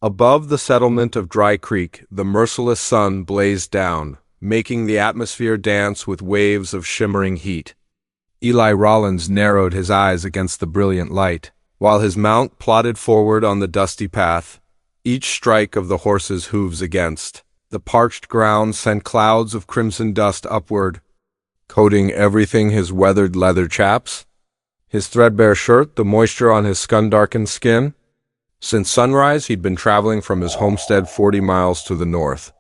Above the settlement of Dry Creek, the merciless sun blazed down, making the atmosphere dance with waves of shimmering heat. Eli Rollins narrowed his eyes against the brilliant light, while his mount plodded forward on the dusty path, each strike of the horse's hooves against. The parched ground sent clouds of crimson dust upward, coating everything his weathered leather chaps, his threadbare shirt, the moisture on his scun-darkened skin. Since sunrise, he'd been traveling from his homestead 40 miles to the north.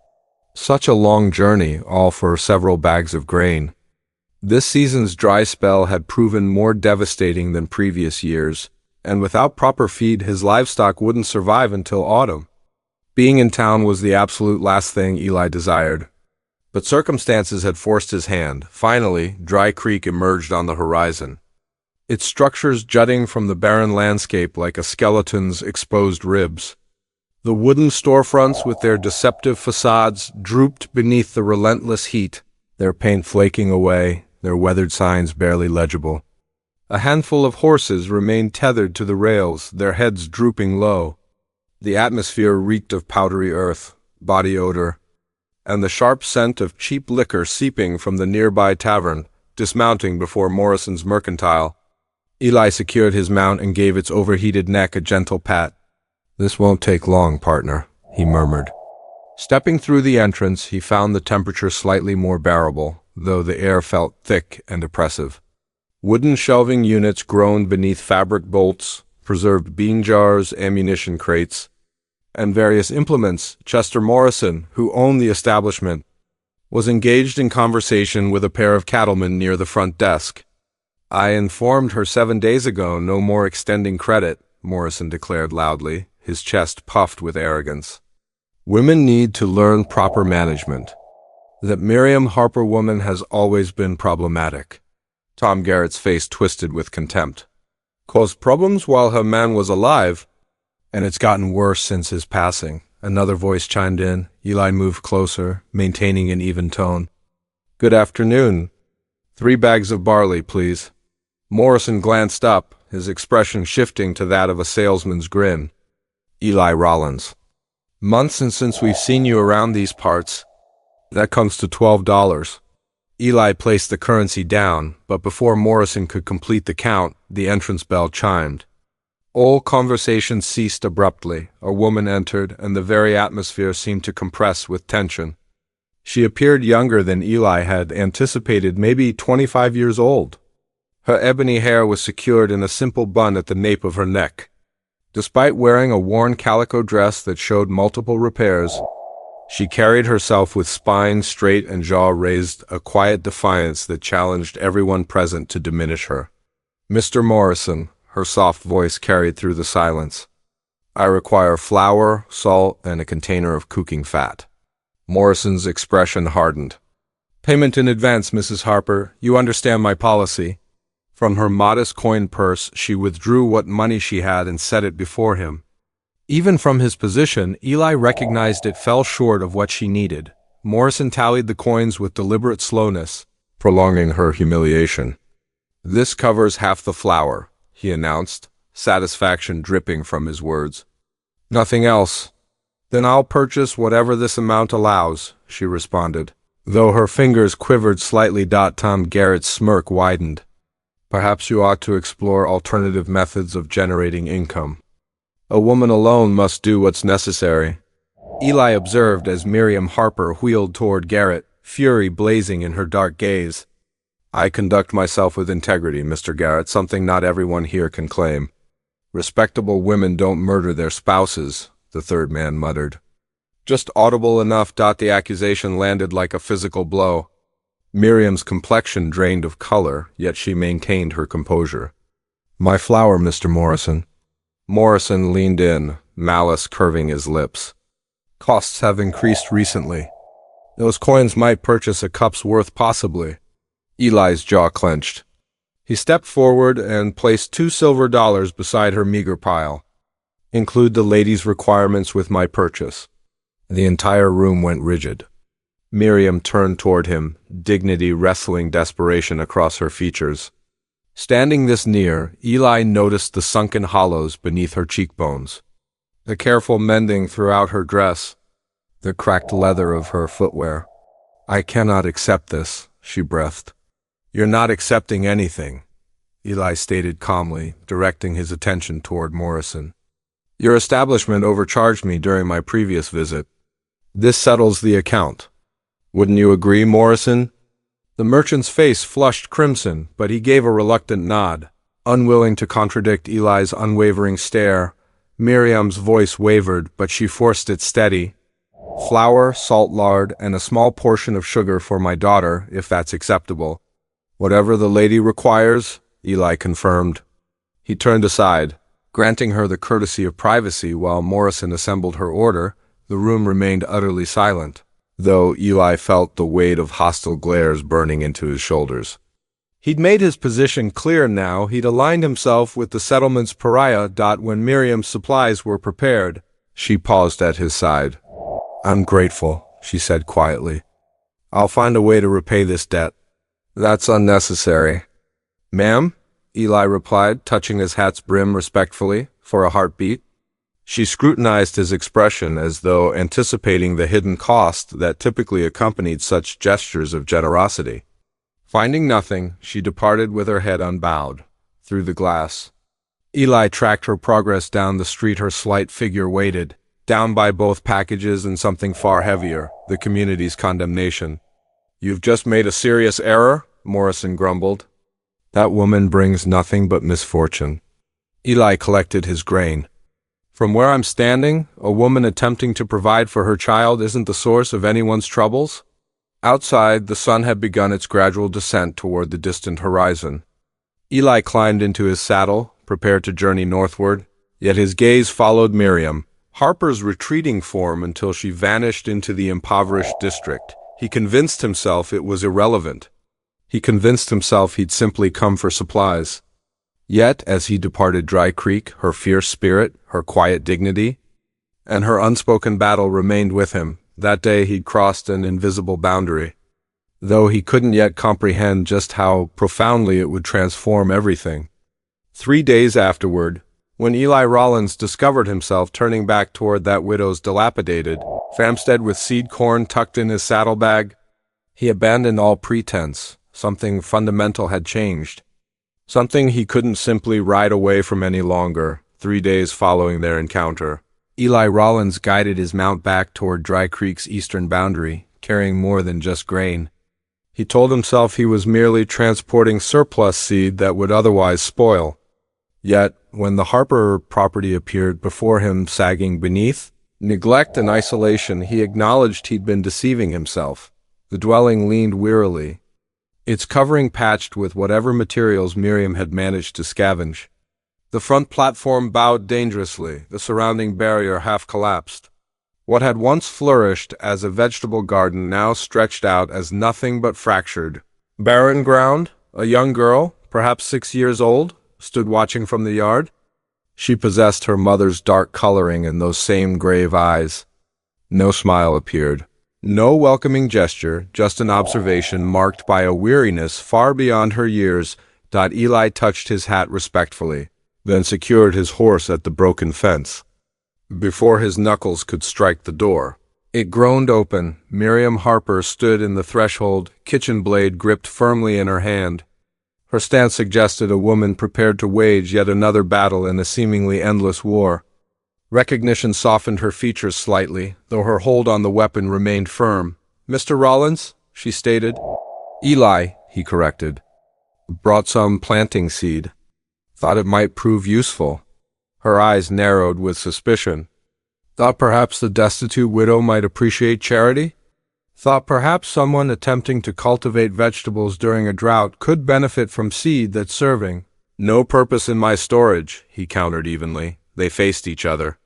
Such a long journey, all for several bags of grain. This season's dry spell had proven more devastating than previous years, and without proper feed, his livestock wouldn't survive until autumn. Being in town was the absolute last thing Eli desired. But circumstances had forced his hand. Finally, Dry Creek emerged on the horizon, its structures jutting from the barren landscape like a skeleton's exposed ribs. The wooden storefronts with their deceptive facades drooped beneath the relentless heat, their paint flaking away, their weathered signs barely legible. A handful of horses remained tethered to the rails, their heads drooping low. The atmosphere reeked of powdery earth, body odor, and the sharp scent of cheap liquor seeping from the nearby tavern. Dismounting before Morrison's Mercantile, Eli secured his mount and gave its overheated neck a gentle pat. "This won't take long, partner," he murmured. Stepping through the entrance, he found the temperature slightly more bearable, though the air felt thick and oppressive. Wooden shelving units groaned beneath fabric bolts, preserved bean jars, ammunition crates, and various implements. Chester Morrison, who owned the establishment, was engaged in conversation with a pair of cattlemen near the front desk. "I informed her 7 days ago, no more extending credit," Morrison declared loudly, his chest puffed with arrogance. "Women need to learn proper management. That Miriam Harper woman has always been problematic." Tom Garrett's face twisted with contempt. "Caused problems while her man was alive, and it's gotten worse since his passing," another voice chimed in. Eli moved closer, maintaining an even tone. "Good afternoon. 3 bags of barley, please." Morrison glanced up, his expression shifting to that of a salesman's grin. "Eli Rollins. Months since we've seen you around these parts. That comes to $12. Eli placed the currency down, but before Morrison could complete the count, the entrance bell chimed. All conversation ceased abruptly. A woman entered, and the very atmosphere seemed to compress with tension. She appeared younger than Eli had anticipated, maybe 25 years old. Her ebony hair was secured in a simple bun at the nape of her neck. Despite wearing a worn calico dress that showed multiple repairs, she carried herself with spine straight and jaw raised, a quiet defiance that challenged everyone present to diminish her. "Mr. Morrison," her soft voice carried through the silence, "I require flour, salt, and a container of cooking fat." Morrison's expression hardened. "Payment in advance, Mrs. Harper. You understand my policy." From her modest coin purse, she withdrew what money she had and set it before him. Even from his position, Eli recognized it fell short of what she needed. Morrison tallied the coins with deliberate slowness, prolonging her humiliation. "This covers half the flour," he announced, satisfaction dripping from his words. "Nothing else?" "Then I'll purchase whatever this amount allows," she responded. Though her fingers quivered slightly, Tom Garrett's smirk widened. "Perhaps you ought to explore alternative methods of generating income. A woman alone must do what's necessary." Eli observed as Miriam Harper wheeled toward Garrett, fury blazing in her dark gaze. "I conduct myself with integrity, Mr. Garrett, something not everyone here can claim. Respectable women don't murder their spouses," the third man muttered. Just audible enough, the accusation landed like a physical blow. Miriam's complexion drained of color, yet she maintained her composure. "My flour, Mr. Morrison." Morrison leaned in, malice curving his lips. "Costs have increased recently. Those coins might purchase a cup's worth possibly." Eli's jaw clenched. He stepped forward and placed $2 silver beside her meager pile. "Include the lady's requirements with my purchase." The entire room went rigid. Miriam turned toward him, dignity wrestling desperation across her features. Standing this near, Eli noticed the sunken hollows beneath her cheekbones. the careful mending throughout her dress, the cracked leather of her footwear. "I cannot accept this," she breathed. "You're not accepting anything," Eli stated calmly, directing his attention toward Morrison. "Your establishment overcharged me during my previous visit. This settles the account. Wouldn't you agree, Morrison?" The merchant's face flushed crimson, but he gave a reluctant nod. Unwilling to contradict Eli's unwavering stare, Miriam's voice wavered, but she forced it steady. "Flour, salt, lard, and a small portion of sugar for my daughter, if that's acceptable." "Whatever the lady requires," Eli confirmed. He turned aside, granting her the courtesy of privacy while Morrison assembled her order. The room remained utterly silent, though Eli felt the weight of hostile glares burning into his shoulders. He'd made his position clear now. He'd aligned himself with the settlement's pariah. When Miriam's supplies were prepared, she paused at his side. "I'm grateful," she said quietly. "I'll find a way to repay this debt." "That's unnecessary." "Ma'am?" Eli replied, touching his hat's brim respectfully for a heartbeat. She scrutinized his expression as though anticipating the hidden cost that typically accompanied such gestures of generosity. Finding nothing, she departed with her head unbowed, through the glass. Eli tracked her progress down the street. Her slight figure waited, down by both packages and something far heavier, the community's condemnation. "You've just made a serious error," Morrison grumbled. "That woman brings nothing but misfortune." Eli collected his grain. "From where I'm standing, a woman attempting to provide for her child isn't the source of anyone's troubles." Outside, the sun had begun its gradual descent toward the distant horizon. Eli climbed into his saddle, prepared to journey northward, yet his gaze followed Miriam, Harper's retreating form until she vanished into the impoverished district. He convinced himself it was irrelevant. He convinced himself he'd simply come for supplies. Yet, as he departed Dry Creek, her fierce spirit, her quiet dignity, and her unspoken battle remained with him. That day he'd crossed an invisible boundary, though he couldn't yet comprehend just how profoundly it would transform everything. 3 days afterward, when Eli Rollins discovered himself turning back toward that widow's dilapidated farmstead with seed corn tucked in his saddlebag, he abandoned all pretense. Something fundamental had changed. Something he couldn't simply ride away from any longer. 3 days following their encounter, Eli Rollins guided his mount back toward Dry Creek's eastern boundary, carrying more than just grain. He told himself he was merely transporting surplus seed that would otherwise spoil. Yet, when the Harper property appeared before him sagging beneath neglect and isolation, he acknowledged he'd been deceiving himself. The dwelling leaned wearily, its covering patched with whatever materials Miriam had managed to scavenge. The front platform bowed dangerously, the surrounding barrier half collapsed. What had once flourished as a vegetable garden now stretched out as nothing but fractured, barren ground. A young girl, perhaps 6 years old, stood watching from the yard. She possessed her mother's dark coloring and those same grave eyes. No smile appeared. No welcoming gesture, just an observation marked by a weariness far beyond her years. Eli touched his hat respectfully, then secured his horse at the broken fence. Before his knuckles could strike the door, it groaned open. Miriam Harper stood in the threshold, kitchen blade gripped firmly in her hand. Her stance suggested a woman prepared to wage yet another battle in a seemingly endless war. Recognition softened her features slightly, though her hold on the weapon remained firm. "Mr. Rollins," she stated. "Eli," he corrected. "Brought some planting seed. Thought it might prove useful." Her eyes narrowed with suspicion. "Thought perhaps the destitute widow might appreciate charity? Thought perhaps someone attempting to cultivate vegetables during a drought could benefit from seed that's serving." "No purpose in my storage," he countered evenly. They faced each other,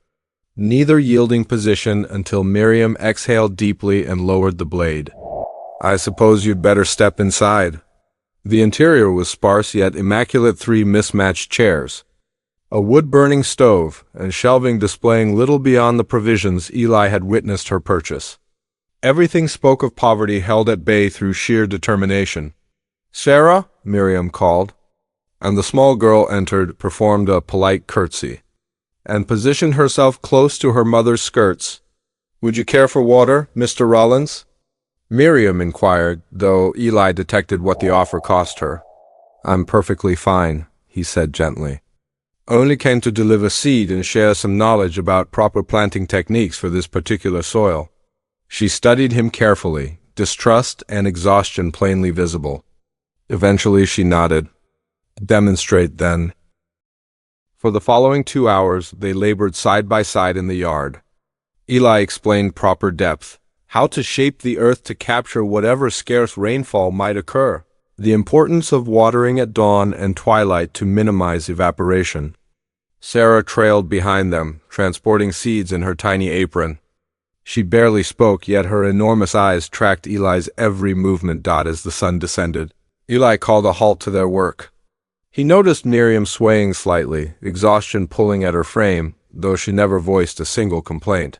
neither yielding position until Miriam exhaled deeply and lowered the blade. "I suppose you'd better step inside." The interior was sparse yet immaculate. 3 mismatched chairs, a wood-burning stove, and shelving displaying little beyond the provisions Eli had witnessed her purchase. Everything spoke of poverty held at bay through sheer determination. "Sarah," Miriam called, and the small girl entered, performed a polite curtsy, and positioned herself close to her mother's skirts. "Would you care for water, Mr. Rollins?" Miriam inquired, though Eli detected what the offer cost her. "I'm perfectly fine," he said gently. "Only came to deliver seed and share some knowledge about proper planting techniques for this particular soil." She studied him carefully, distrust and exhaustion plainly visible. Eventually she nodded. "Demonstrate, then." For the following 2 hours, they labored side by side in the yard. Eli explained proper depth, how to shape the earth to capture whatever scarce rainfall might occur, the importance of watering at dawn and twilight to minimize evaporation. Sarah trailed behind them, transporting seeds in her tiny apron. She barely spoke, yet her enormous eyes tracked Eli's every movement as the sun descended. Eli called a halt to their work. He noticed Miriam swaying slightly, exhaustion pulling at her frame, though she never voiced a single complaint.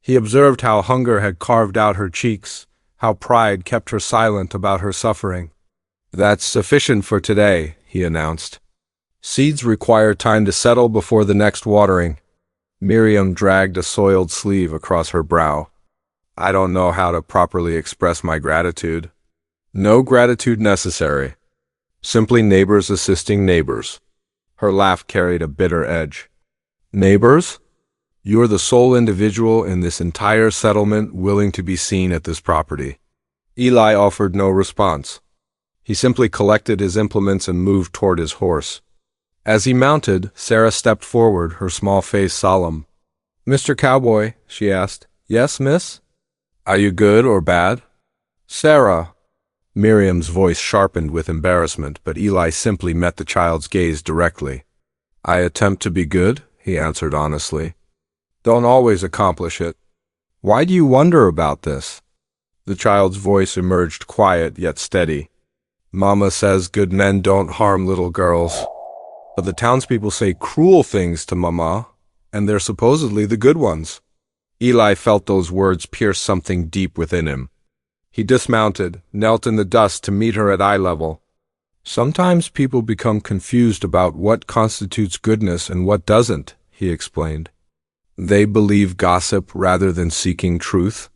He observed how hunger had carved out her cheeks, how pride kept her silent about her suffering. "That's sufficient for today," he announced. "Seeds require time to settle before the next watering." Miriam dragged a soiled sleeve across her brow. "I don't know how to properly express my gratitude." "No gratitude necessary. Simply neighbors assisting neighbors." Her laugh carried a bitter edge. "Neighbors? You're the sole individual in this entire settlement willing to be seen at this property." Eli offered no response. He simply collected his implements and moved toward his horse. As he mounted, Sarah stepped forward, her small face solemn. "Mr. Cowboy," she asked. "Yes, miss?" "Are you good or bad?" "Sarah." Miriam's voice sharpened with embarrassment, but Eli simply met the child's gaze directly. "I attempt to be good," he answered honestly. "Don't always accomplish it." "Why do you wonder about this?" The child's voice emerged quiet yet steady. "Mama says good men don't harm little girls. But the townspeople say cruel things to Mama, and they're supposedly the good ones." Eli felt those words pierce something deep within him. He dismounted, knelt in the dust to meet her at eye level. "Sometimes people become confused about what constitutes goodness and what doesn't," he explained. "They believe gossip rather than seeking truth.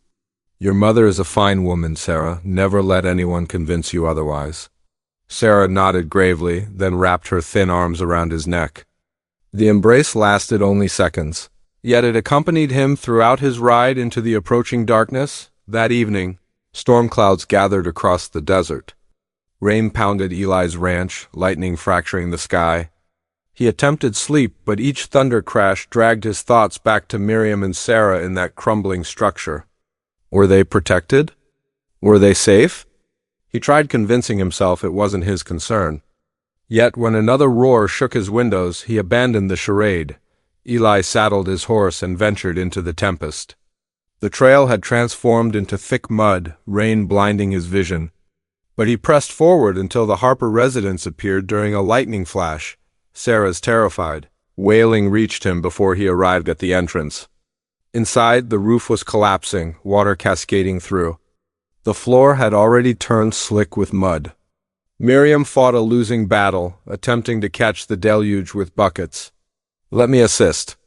Your mother is a fine woman, Sarah. Never let anyone convince you otherwise." Sarah nodded gravely, then wrapped her thin arms around his neck. The embrace lasted only seconds, yet it accompanied him throughout his ride into the approaching darkness. That evening, storm clouds gathered across the desert. Rain pounded Eli's ranch, lightning fracturing the sky. He attempted sleep, but each thunder crash dragged his thoughts back to Miriam and Sarah in that crumbling structure. Were they protected? Were they safe? He tried convincing himself it wasn't his concern. Yet when another roar shook his windows, he abandoned the charade. Eli saddled his horse and ventured into the tempest. The trail had transformed into thick mud, rain blinding his vision. But he pressed forward until the Harper residence appeared during a lightning flash. Sarah's terrified. Wailing reached him before he arrived at the entrance. Inside, the roof was collapsing, water cascading through. The floor had already turned slick with mud. Miriam fought a losing battle, attempting to catch the deluge with buckets. "Let me assist,"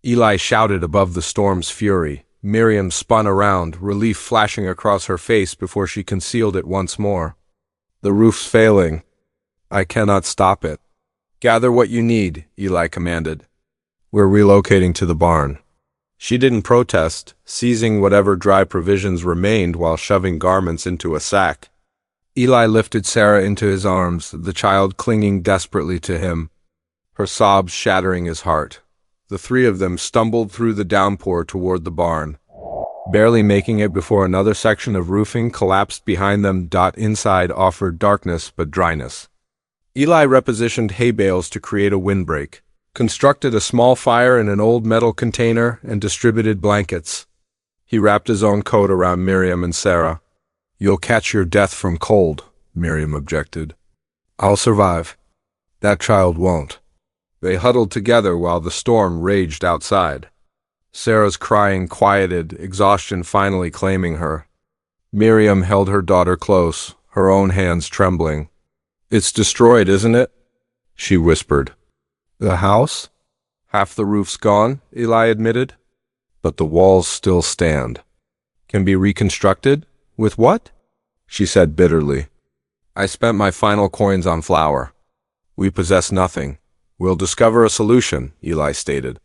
Eli shouted above the storm's fury. Miriam spun around, relief flashing across her face before she concealed it once more. "The roof's failing. I cannot stop it." "Gather what you need," Eli commanded. "We're relocating to the barn." She didn't protest, seizing whatever dry provisions remained while shoving garments into a sack. Eli lifted Sarah into his arms, the child clinging desperately to him, her sobs shattering his heart. The three of them stumbled through the downpour toward the barn, barely making it before another section of roofing collapsed behind them. Inside offered darkness but dryness. Eli repositioned hay bales to create a windbreak, constructed a small fire in an old metal container, and distributed blankets. He wrapped his own coat around Miriam and Sarah. "You'll catch your death from cold," Miriam objected. "I'll survive." "That child won't." They huddled together while the storm raged outside. Sarah's crying quieted, exhaustion finally claiming her. Miriam held her daughter close, her own hands trembling. "It's destroyed, isn't it?" she whispered. "The house?" Half the roof's gone, Eli admitted. But the walls still stand. Can be reconstructed? With what? She said bitterly. I spent my final coins on flour. We possess nothing. We'll discover a solution, Eli stated.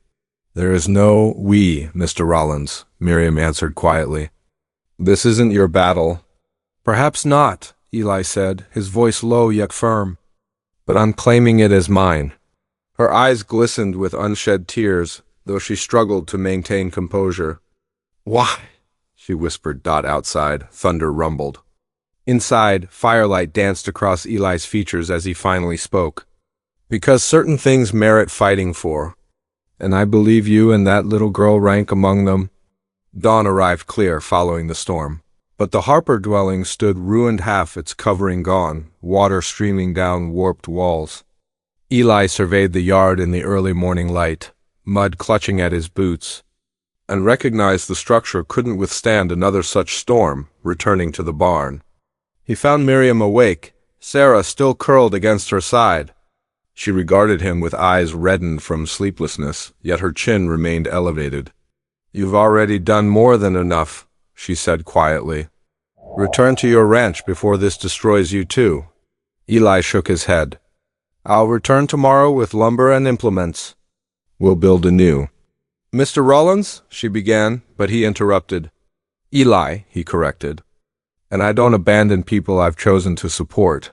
There is no we, Mr. Rollins, Miriam answered quietly. This isn't your battle. Perhaps not, Eli said, his voice low yet firm. But I'm claiming it as mine. Her eyes glistened with unshed tears, though she struggled to maintain composure. Why? She whispered. Outside, thunder rumbled. Inside, firelight danced across Eli's features as he finally spoke. Because certain things merit fighting for. And I believe you and that little girl rank among them. Dawn arrived clear following the storm. But the Harper dwelling stood ruined, half its covering gone, water streaming down warped walls. Eli surveyed the yard in the early morning light, mud clutching at his boots, and recognized the structure couldn't withstand another such storm, returning to the barn. He found Miriam awake, Sarah still curled against her side. She regarded him with eyes reddened from sleeplessness, yet her chin remained elevated. You've already done more than enough, she said quietly. Return to your ranch before this destroys you too. Eli shook his head. I'll return tomorrow with lumber and implements. We'll build anew. Mr. Rollins, she began, but he interrupted. Eli, he corrected. And I don't abandon people I've chosen to support.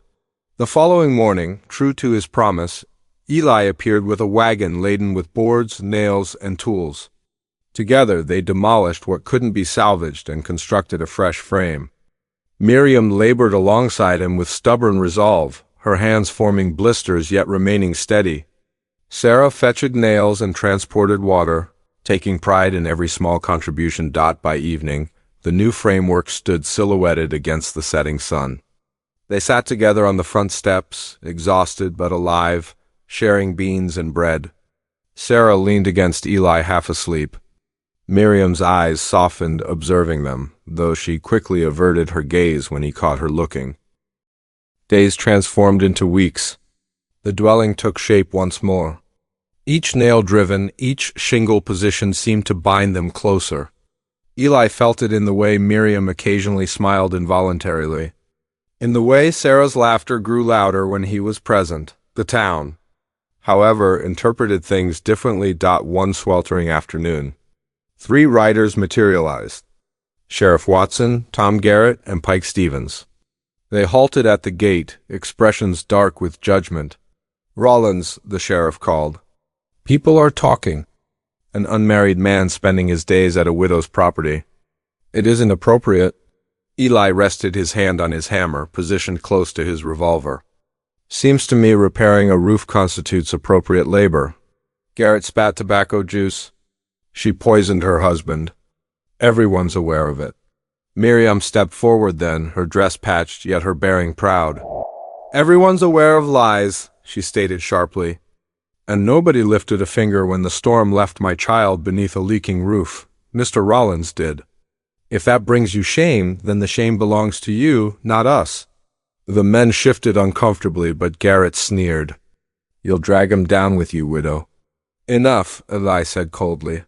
The following morning, true to his promise, Eli appeared with a wagon laden with boards, nails, and tools. Together they demolished what couldn't be salvaged and constructed a fresh frame. Miriam labored alongside him with stubborn resolve, her hands forming blisters yet remaining steady. Sarah fetched nails and transported water, taking pride in every small contribution. By evening, the new framework stood silhouetted against the setting sun. They sat together on the front steps, exhausted but alive, sharing beans and bread. Sarah leaned against Eli half asleep. Miriam's eyes softened observing them, though she quickly averted her gaze when he caught her looking. Days transformed into weeks. The dwelling took shape once more. Each nail driven, each shingle position seemed to bind them closer. Eli felt it in the way Miriam occasionally smiled involuntarily. In the way Sarah's laughter grew louder when he was present. The town, however, interpreted things differently. One sweltering afternoon, 3 riders materialized. Sheriff Watson, Tom Garrett, and Pike Stevens. They halted at the gate, expressions dark with judgment. Rollins, the sheriff called. People are talking. An unmarried man spending his days at a widow's property. It isn't appropriate. Eli rested his hand on his hammer, positioned close to his revolver. Seems to me repairing a roof constitutes appropriate labor. Garrett spat tobacco juice. She poisoned her husband. Everyone's aware of it. Miriam stepped forward then, her dress patched, yet her bearing proud. Everyone's aware of lies, she stated sharply. And nobody lifted a finger when the storm left my child beneath a leaking roof. Mr. Rollins did. If that brings you shame, then the shame belongs to you, not us. The men shifted uncomfortably, but Garrett sneered. You'll drag him down with you, widow. Enough, Eli said coldly.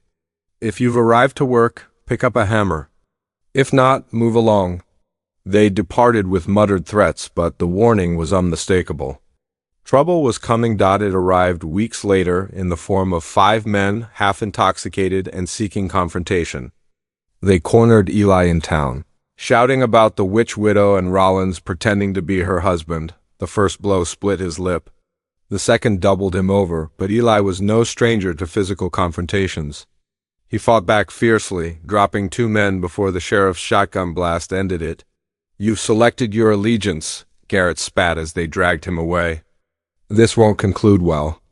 If you've arrived to work, pick up a hammer. If not, move along. They departed with muttered threats, but the warning was unmistakable. Trouble was coming. It arrived weeks later in the form of 5 men, half intoxicated and seeking confrontation. They cornered Eli in town, shouting about the witch widow and Rollins pretending to be her husband. The first blow split his lip. The second doubled him over, but Eli was no stranger to physical confrontations. He fought back fiercely, dropping 2 men before the sheriff's shotgun blast ended it. You've selected your allegiance, Garrett spat as they dragged him away. This won't conclude well.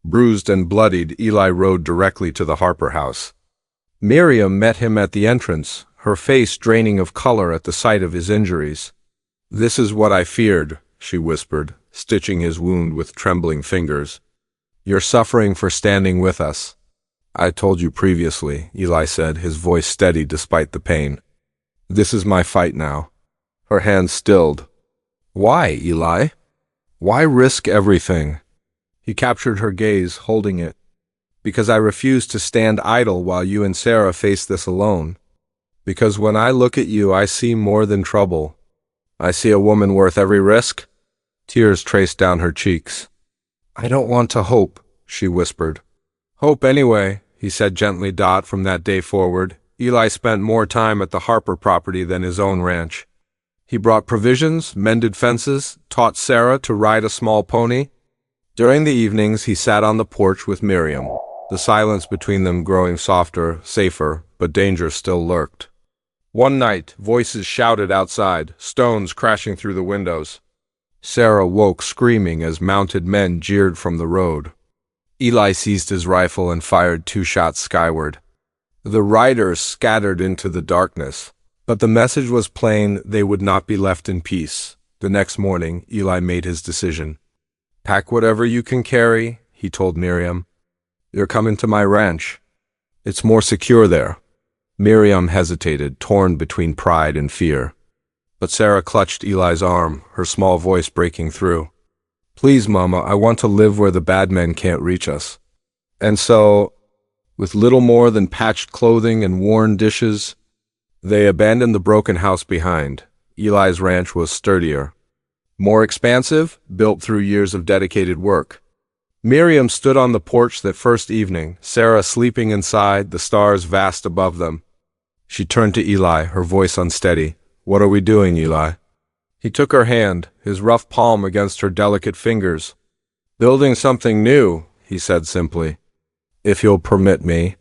Bruised and bloodied, Eli rode directly to the Harper house. Miriam met him at the entrance, her face draining of color at the sight of his injuries. This is what I feared, she whispered, stitching his wound with trembling fingers. You're suffering for standing with us. I told you previously, Eli said, his voice steady despite the pain. This is my fight now. Her hands stilled. Why, Eli? Why risk everything? He captured her gaze, holding it. Because I refuse to stand idle while you and Sarah face this alone. Because when I look at you, I see more than trouble. I see a woman worth every risk. Tears traced down her cheeks. I don't want to hope, she whispered. Hope anyway, he said gently. From that day forward, Eli spent more time at the Harper property than his own ranch. He brought provisions, mended fences, taught Sarah to ride a small pony. During the evenings, he sat on the porch with Miriam, the silence between them growing softer, safer, but danger still lurked. One night, voices shouted outside, stones crashing through the windows. Sarah woke screaming as mounted men jeered from the road. Eli seized his rifle and fired 2 shots skyward. The riders scattered into the darkness, but the message was plain: they would not be left in peace. The next morning, Eli made his decision. Pack whatever you can carry, he told Miriam. You're coming to my ranch. It's more secure there. Miriam hesitated, torn between pride and fear. But Sarah clutched Eli's arm, her small voice breaking through. Please, Mama, I want to live where the bad men can't reach us. And so, with little more than patched clothing and worn dishes, they abandoned the broken house behind. Eli's ranch was sturdier, more expansive, built through years of dedicated work. Miriam stood on the porch that first evening, Sarah sleeping inside, the stars vast above them. She turned to Eli, her voice unsteady. What are we doing, Eli? He took her hand, his rough palm against her delicate fingers. Building something new, he said simply. If you'll permit me.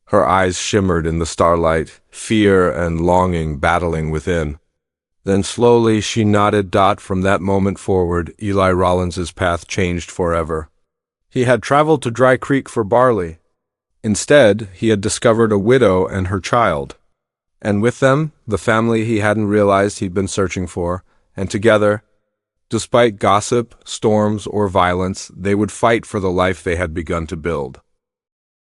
Her eyes shimmered in the starlight, fear and longing battling within. Then slowly she nodded. From that moment forward, Eli Rollins's path changed forever. He had traveled to Dry Creek for barley. Instead, he had discovered a widow and her child. And with them, the family he hadn't realized he'd been searching for, and together, despite gossip, storms, or violence, they would fight for the life they had begun to build.